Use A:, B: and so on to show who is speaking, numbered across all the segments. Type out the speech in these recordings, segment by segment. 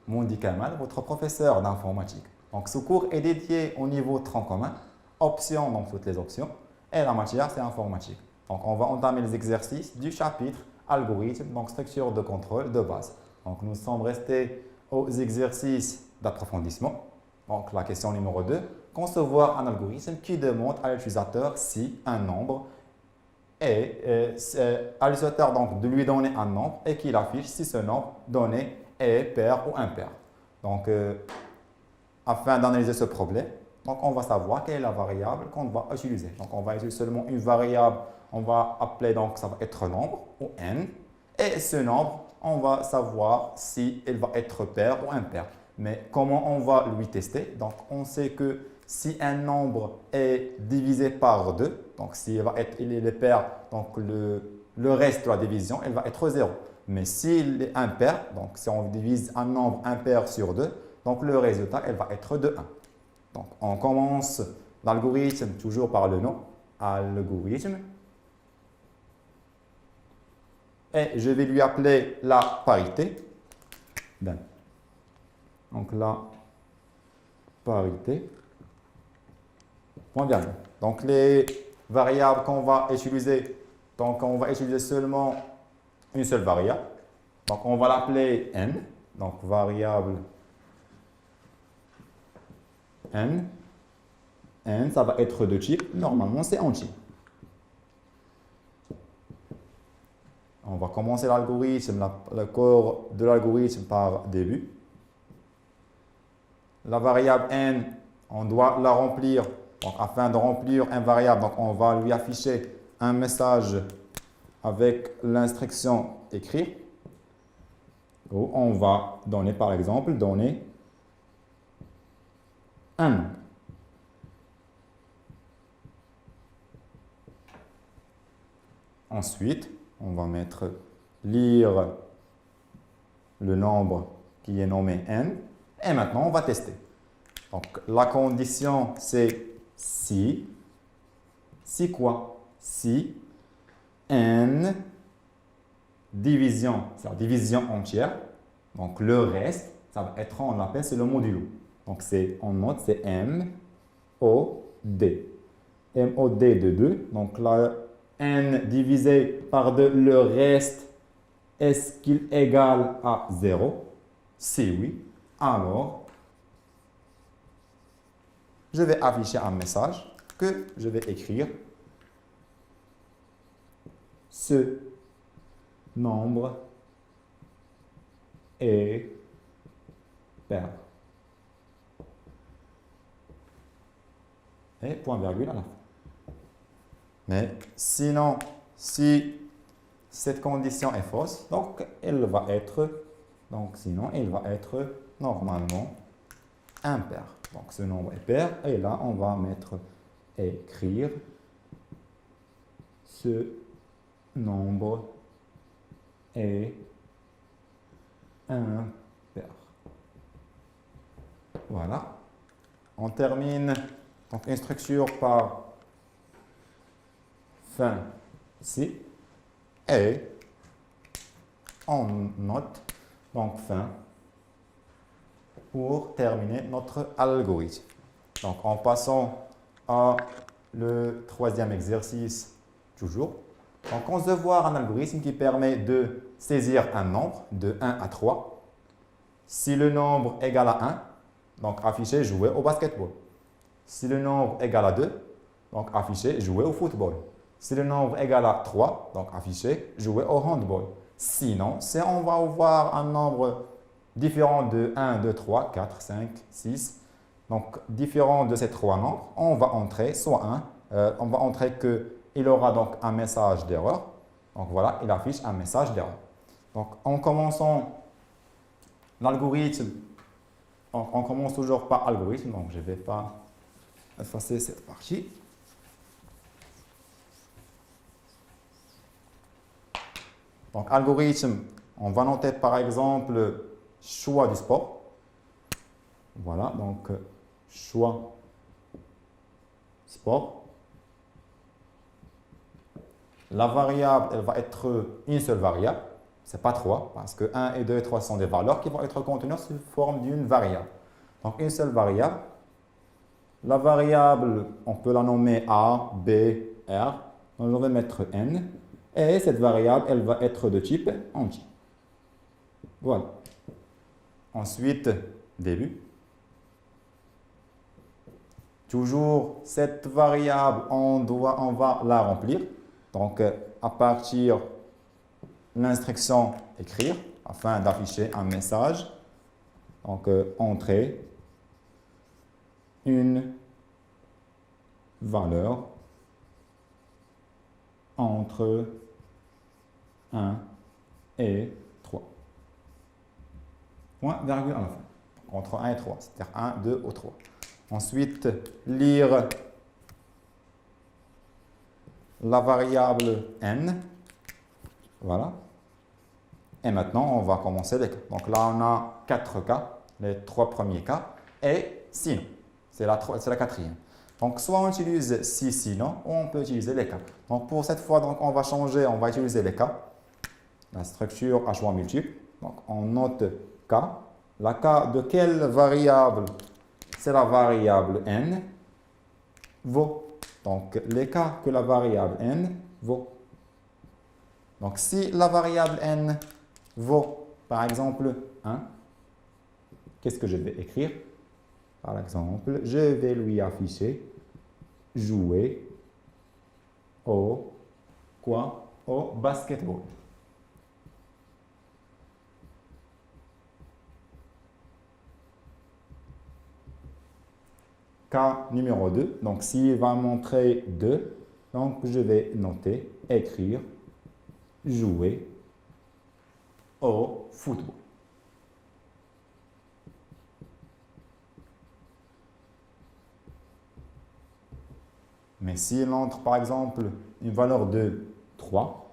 A: Mondi Kamal, votre professeur d'informatique. Donc, ce cours est dédié au niveau tronc commun, options, donc toutes les options, et la matière, c'est informatique. Donc, on va entamer les exercices du chapitre algorithme, donc structure de contrôle de base. Donc, nous sommes restés aux exercices d'approfondissement. Donc, la question numéro 2, concevoir un algorithme qui demande à l'utilisateur si un nombre à l'utilisateur donc de lui donner un nombre et qu'il affiche si ce nombre donné est pair ou impair. Donc, afin d'analyser ce problème, donc on va savoir quelle est la variable qu'on va utiliser. Donc, on va utiliser seulement une variable, on va appeler donc ça va être nombre ou n. Et ce nombre, on va savoir si il va être pair ou impair. Mais comment on va lui tester? Donc, on sait que si un nombre est divisé par 2, donc s'il est pair, donc le reste de la division, il va être 0. Mais s'il est impair, donc si on divise un nombre impair sur 2, donc le résultat, il va être de 1. Donc, on commence l'algorithme toujours par le nom, algorithme. Et je vais lui appeler la parité. Donc, la parité. Point virgule. Donc, les variables qu'on va utiliser, donc on va utiliser seulement une seule variable. Donc, on va l'appeler n. Donc, variable n. N, ça va être de type, normalement, c'est entier. On va commencer l'algorithme, le corps de l'algorithme par début. La variable n, on doit la remplir. Donc, afin de remplir une variable, donc on va lui afficher un message avec l'instruction écrire. Où on va donner, par exemple, donner un nombre. Ensuite, on va mettre lire le nombre qui est nommé n. Et maintenant, on va tester. Donc, la condition, c'est si quoi? Si n division, c'est la division entière. Donc, le reste, ça va être, on l'appelle, c'est le modulo. Donc, on note, c'est M, O, D. M, O, D de 2. Donc, là, n divisé par 2, le reste, est-ce qu'il est égal à 0? Si oui, alors, je vais afficher un message que je vais écrire. Ce nombre est pair. Et point virgule à la fin. Mais sinon, si cette condition est fausse, donc sinon, il va être normalement impair. Donc ce nombre est pair et là on va mettre écrire ce nombre est impair. Voilà. On termine donc une structure par fin ici et on note donc fin pour terminer notre algorithme. Donc en passant à le troisième exercice toujours. Donc on se voit un algorithme qui permet de saisir un nombre de 1 à 3. Si le nombre égale à 1, donc afficher jouer au basketball. Si le nombre égale à 2, donc afficher jouer au football. Si le nombre égale à 3, donc afficher jouer au handball. Sinon, si on va voir un nombre différent de 1, 2, 3, 4, 5, 6, donc différent de ces trois nombres, on va entrer soit on va entrer qu'il aura donc un message d'erreur. Donc voilà, il affiche un message d'erreur. Donc en commençant l'algorithme, on commence toujours par algorithme, donc je ne vais pas effacer cette partie. Donc algorithme, on va noter par exemple choix du sport. Voilà, donc choix sport. La variable, elle va être une seule variable. c'est pas 3, parce que 1 et 2 et 3 sont des valeurs qui vont être contenues sous forme d'une variable. Donc, une seule variable. La variable, on peut la nommer A, B, R. Donc, je vais mettre N. Et cette variable, elle va être de type entier. Voilà. Ensuite, début. Toujours cette variable, on va la remplir. Donc, à partir de l'instruction écrire, afin d'afficher un message. Donc, entrer une valeur entre 1 et 3. Point, virgule à la fin. Entre 1 et 3, c'est-à-dire 1, 2 ou 3. Ensuite, lire la variable n. Voilà. Et maintenant, on va commencer les cas. Donc là, on a 4 cas, les 3 premiers cas. Et sinon, c'est la quatrième. Donc, soit on utilise si sinon, ou on peut utiliser les cas. Donc, pour cette fois, donc, on va changer, on va utiliser les cas. La structure à choix multiple. Donc, on note cas. La cas de quelle variable? C'est la variable n vaut. Donc, les cas que la variable n vaut. Donc, si la variable n vaut, par exemple, 1, qu'est-ce que je vais écrire? Par exemple, je vais lui afficher jouer au basketball. Cas numéro 2, donc s'il va montrer 2, donc je vais noter, écrire, jouer au football. Mais s'il entre par exemple une valeur de 3,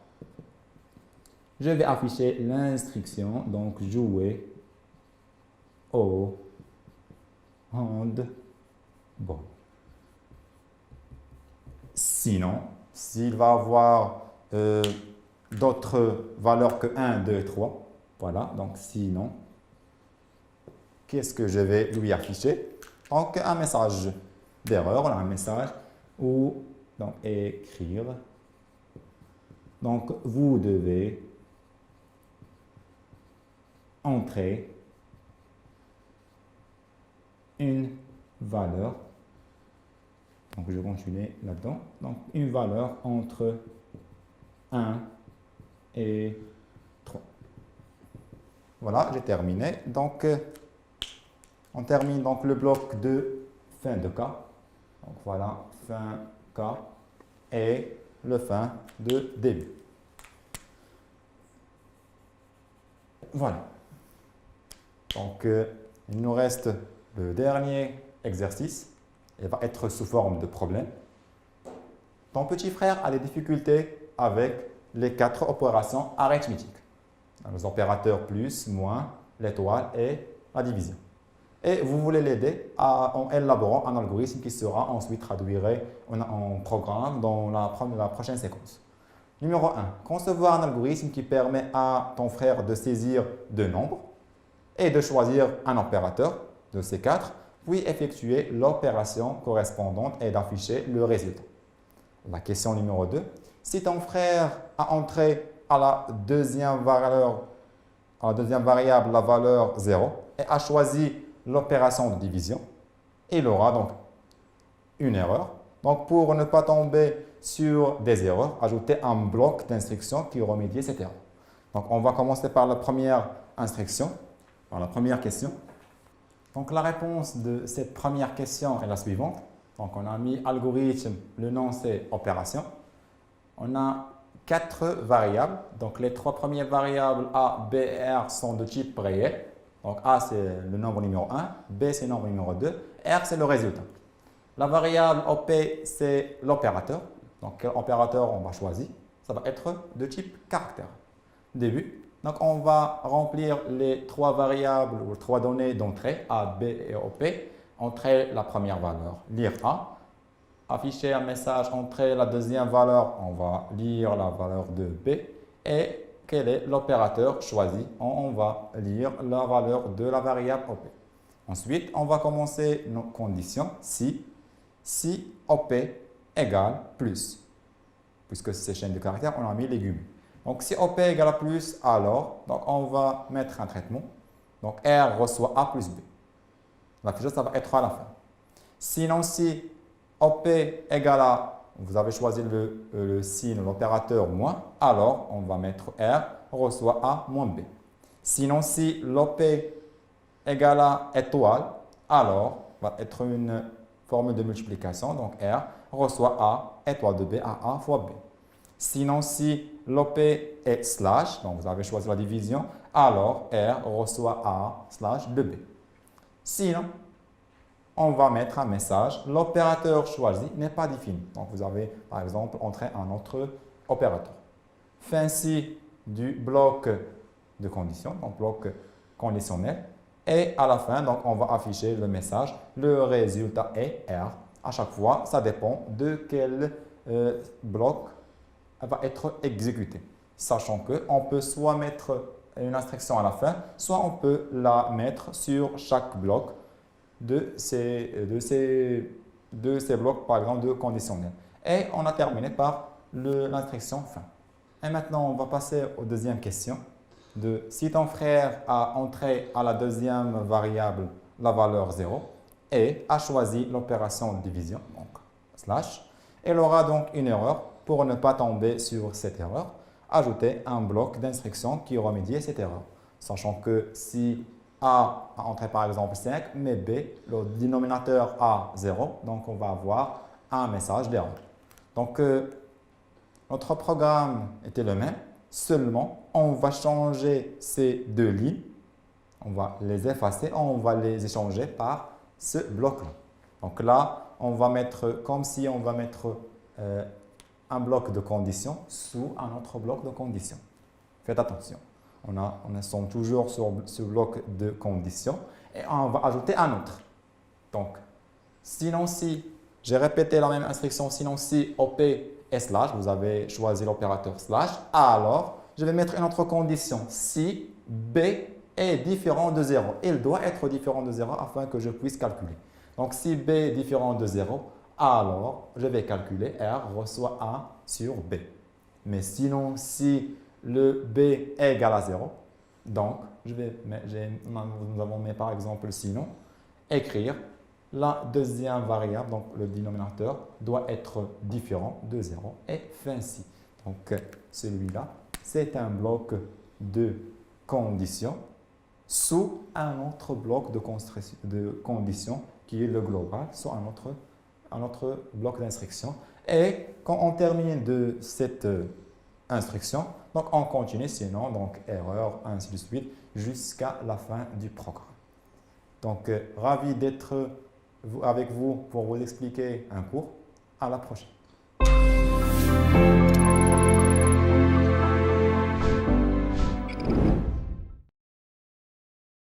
A: je vais afficher l'instruction, donc jouer au handball. Sinon, s'il va avoir d'autres valeurs que 1, 2 et 3, voilà, donc sinon, qu'est-ce que je vais lui afficher? Donc, un message d'erreur, un message ou donc écrire. Donc, vous devez entrer une valeur. Donc, je vais continuer là-dedans. Donc, une valeur entre 1 et 3. Voilà, j'ai terminé. Donc, on termine donc le bloc de fin de cas. Donc, voilà, fin cas et le fin de début. Voilà. Donc, il nous reste le dernier exercice. Il va être sous forme de problème. Ton petit frère a des difficultés avec les 4 opérations arithmétiques. Les opérateurs plus, moins, l'étoile et la division. Et vous voulez l'aider en élaborant un algorithme qui sera ensuite traduit en programme dans la prochaine séquence. Numéro 1. Concevoir un algorithme qui permet à ton frère de saisir 2 nombres et de choisir un opérateur de ces 4, puis effectuer l'opération correspondante et d'afficher le résultat. La question numéro 2. Si ton frère a entré à la deuxième variable la valeur 0 et a choisi l'opération de division, il aura donc une erreur. Donc, pour ne pas tomber sur des erreurs, ajoutez un bloc d'instructions qui remédie cette erreur. Donc, on va commencer par la première instruction, par la première question. Donc, la réponse de cette première question est la suivante. Donc, on a mis algorithme, le nom c'est opération. On a 4 variables. Donc, les 3 premières variables A, B et R sont de type réel. Donc, A c'est le nombre numéro 1, B c'est le nombre numéro 2, R c'est le résultat. La variable OP c'est l'opérateur. Donc, quel opérateur on va choisir? Ça va être de type caractère. Début. Donc, on va remplir les 3 variables ou 3 données d'entrée, A, B et OP. Entrer la première valeur, lire A. Afficher un message, entrer la deuxième valeur, on va lire la valeur de B. Et quel est l'opérateur choisi. On va lire la valeur de la variable OP. Ensuite, on va commencer nos conditions si OP égale plus. Puisque c'est chaîne de caractères, on a mis légumes. Donc, si OP égale à plus, alors donc on va mettre un traitement. Donc, R reçoit A plus B. La chose, ça va être à la fin. Sinon, si OP égale à, vous avez choisi le signe, l'opérateur moins, alors on va mettre R reçoit A moins B. Sinon, si l'OP égale à étoile, alors va être une formule de multiplication. Donc, R reçoit A étoile de B à A fois B. Sinon, si l'OP est slash, donc vous avez choisi la division, alors R reçoit A slash de B. Sinon, on va mettre un message. L'opérateur choisi n'est pas défini. Donc, vous avez, par exemple, entré un autre opérateur. Fin ci du bloc de condition, donc bloc conditionnel. Et à la fin, donc, on va afficher le message. Le résultat est R. À chaque fois, ça dépend de quel bloc va être exécuté. Sachant qu'on peut soit mettre une instruction à la fin, soit on peut la mettre sur chaque bloc de ces blocs, par exemple, de conditionnel. Et on a terminé par l'instruction fin. Et maintenant, on va passer aux deuxième question. Si ton frère a entré à la deuxième variable la valeur 0 et a choisi l'opération de division, donc slash, elle aura donc une erreur. Pour ne pas tomber sur cette erreur, ajouter un bloc d'instruction qui remédie cette erreur. Sachant que si A a entré par exemple 5, mais B, le dénominateur a 0, donc on va avoir un message d'erreur. Donc, notre programme était le même, seulement on va changer ces deux lignes, on va les effacer, on va les échanger par ce bloc-là. Donc là, on va mettre comme si on va mettre un bloc de conditions sous un autre bloc de conditions. Faites attention. On est toujours sur ce bloc de conditions et on va ajouter un autre. Donc, sinon si, j'ai répété la même instruction, sinon si OP est slash, vous avez choisi l'opérateur slash, alors je vais mettre une autre condition. Si B est différent de 0, il doit être différent de 0 afin que je puisse calculer. Donc, si B est différent de 0, alors je vais calculer R reçoit A sur B. Mais sinon, si le B est égal à 0, donc nous avons mis par exemple sinon, écrire la deuxième variable, donc le dénominateur, doit être différent de 0 et fin ci. Donc celui-là, c'est un bloc de conditions sous un autre bloc de conditions qui est le global, soit un autre bloc d'instruction. Et quand on termine de cette instruction, donc on continue, sinon, donc erreur, ainsi de suite, jusqu'à la fin du programme. Donc, ravi d'être avec vous pour vous expliquer un cours. À la prochaine.